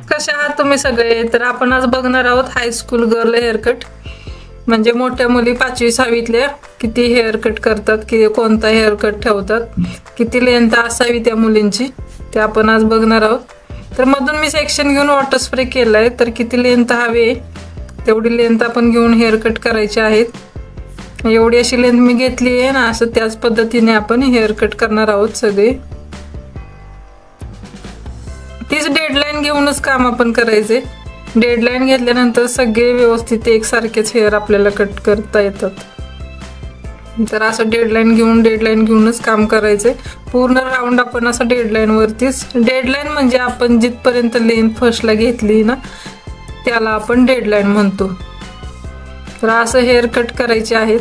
कशा आहात तुम्ही सगळे? तर आपण आज बघणार आहोत हायस्कूल गर्ल हेअर कट, म्हणजे मोठ्या मुली 5वी 6वीतल्या किती हेअर कट करतात, की कोणता हेअर कट ठेवतात, किती लेंथ असावी त्या मुलींची, ते आपण आज बघणार आहोत। तर मधून मी सेक्शन घेऊन वॉटर स्प्रे केलाय, तर किती लेंथ हवी तेवढी लेंथ आपण घेऊन हेअर कट करायचे आहेत। एवढी अशी लेंथ मी घेतली आहे ना, असं त्याच पद्धतीने आपण हेअर कट करणार आहोत सगळे। तीच डेडलाईन घेऊनच काम आपण करायचे। डेडलाईन घेतल्यानंतर सगळे व्यवस्थित एकसारखेच हेअर आपल्याला कट करता येतात। तर असं डेडलाईन घेऊनच काम करायचे। पूर्ण राऊंड आपण असं डेडलाईन वरतीच, डेडलाईन म्हणजे आपण जिथपर्यंत लेंथ फर्स्टला घेतली ना त्याला आपण डेडलाईन म्हणतो। तर असं हेअर कट करायचे आहेत।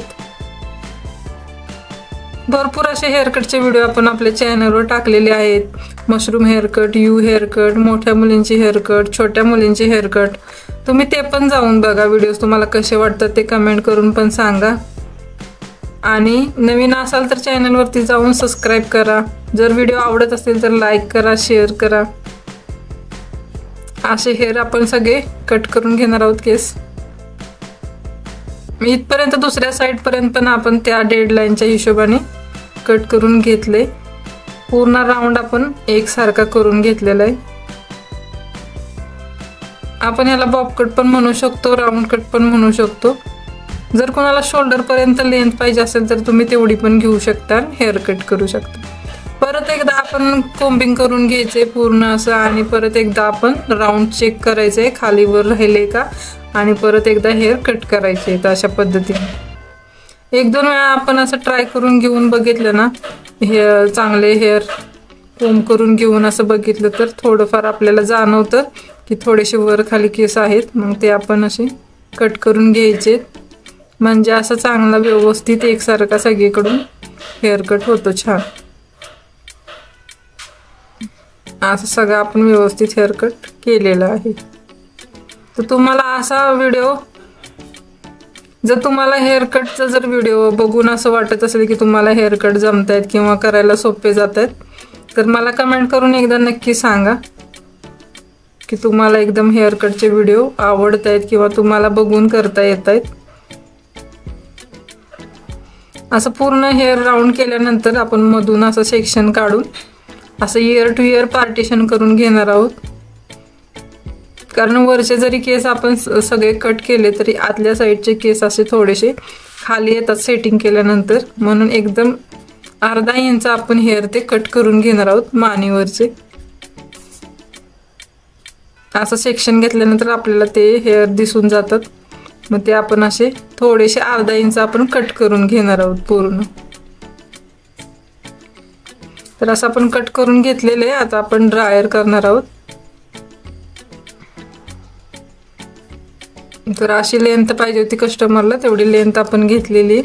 भरपूर असे हेअर कटचे व्हिडिओ आपण आपल्या चॅनलवर टाकलेले आहेत। Mushroom hair cut, you hair cut, मोठ्या मुलींची हेअर कट, छोट्या मुलींची हेअर कट, तुम्ही ते पण जाऊन बघा। व्हिडिओज तुम्हाला कसे वाटतात ते कमेंट करून पण सांगा। आणि नवीन असाल तर चॅनलवरती जाऊन सबस्क्राईब करा। जर व्हिडिओ आवडत असेल तर लाईक करा, शेअर करा। असे हेअर आपण सगळे कट करून घेणार आहोत केस। इथपर्यंत दुसऱ्या साइड पर्यंत पण आपण त्या डेडलाईनच्या हिशोबाने कट करून घेतले। पूर्ण राऊंड आपण एकसारखा करून घेतलेला आहे। आपण याला बॉब कट पण म्हणू शकतो, राऊंड कट पण म्हणू शकतो। जर कोणाला शोल्डर पर्यंत लेंथ पाहिजे असेल तर तुम्ही तेवढी पण घेऊ शकता, हेअर कट करू शकता। परत एकदा आपण कोम्बिंग करून घ्यायचे पूर्ण असं, आणि परत एकदा आपण राऊंड चेक करायचे खाली वर राहिले का, आणि परत एकदा हेअर कट करायचे। तर अशा पद्धतीने 1-2 वेळा आपण असं ट्राय करून घेऊन बघितलं ना, हे चांगले हेअर कोम करून घेऊन असं बघितलं तर थोडंफार आपल्याला जाणवतं की थोडेसे वर खाली केस आहेत। मग ते आपण असे कट करून घ्यायचे, म्हणजे असं चांगला व्यवस्थित एकसारखा सगळीकडून हेअर कट होतो छान। असं सगळं आपण व्यवस्थित हेअर कट केलेलं आहे। तर तुम्हाला असा व्हिडिओ, जर तुम्हाला हेअर कटचा जर व्हिडिओ बघून असं वाटत असेल की तुम्हाला हेअर कट जमतायत किंवा करायला सोपे जात आहेत, तर मला कमेंट करून एकदा नक्की सांगा की तुम्हाला एकदम हेअर कटचे व्हिडिओ आवडत आहेत किंवा तुम्हाला बघून करता येत आहेत। असं पूर्ण हेअर राऊंड केल्यानंतर आपण मधून असं सेक्शन काढून असं इयर टू इयर पार्टिशन करून घेणार आहोत। कारण वरचे जरी केस आपण सगळे कट केले तरी आतल्या साईडचे केस असे थोडेसे खाली येतात सेटिंग केल्यानंतर, म्हणून एकदम अर्धा इंच आपण हेअर ते कट करून घेणार आहोत मानेवरचे। असं सेक्शन घेतल्यानंतर आपल्याला ते हेअर दिसून जातात, मग ते आपण असे थोडेसे अर्धा इंच आपण कट करून घेणार आहोत पूर्ण। तर असं आपण कट करून घेतलेले, आता आपण ड्रायर करणार आहोत। तर अशी लेंथ पाहिजे होती कस्टमरला, तेवढी लेंथ आपण घेतलेली,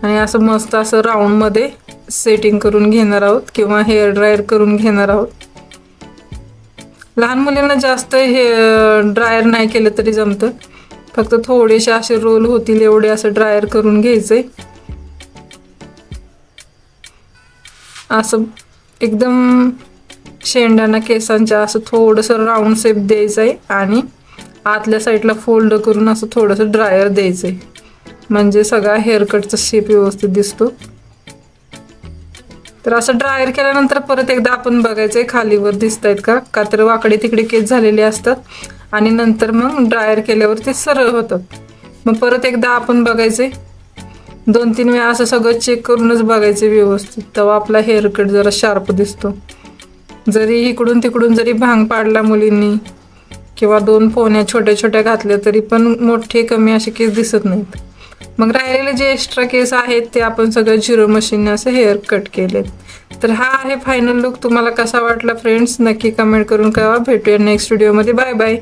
आणि असं मस्त असं राऊंड मध्ये सेटिंग करून घेणार आहोत किंवा हेअर ड्रायर करून घेणार आहोत। लहान मुलींना जास्त हे ड्रायर नाही केलं तरी जमतं, फक्त थोडेसे असे रोल होतील एवढे असं ड्रायर करून घ्यायचंय। असं एकदम शेंडाना केसांच्या असं थोडंसं राऊंड शेप द्यायचं आहे, आणि आतल्या साईडला फोल्ड करून असं थोडंसं ड्रायर द्यायचंय, म्हणजे सगळा हेअर कटचा शेप व्यवस्थित दिसतो। तर असं ड्रायर केल्यानंतर परत एकदा आपण बघायचंय खालीवर दिसतायत का, का तर वाकडे तिकडे केस झालेले असतात, आणि नंतर मग ड्रायर केल्यावर ते सरळ होतात। मग परत एकदा आपण बघायचंय 2-3 वेळा असं सगळं चेक करूनच बघायचं व्यवस्थित, तेव्हा आपला हेअर कट जरा शार्प दिसतो। जरी इकडून तिकडून जरी भांग पाडला मुलींनी किंवा 2 पोन्या छोट्या छोट्या घातल्या तरी पण मोठे कमी असे केस दिसत नाहीत। मग राहिलेले जे एक्स्ट्रा केस आहेत ते आपण सगळं झिरो मशीनने असं हेअर कट केलेत। तर हा आहे फायनल लुक। तुम्हाला कसा वाटला फ्रेंड्स नक्की कमेंट करून कळवा। भेटूया नेक्स्ट व्हिडिओमध्ये। Bye bye.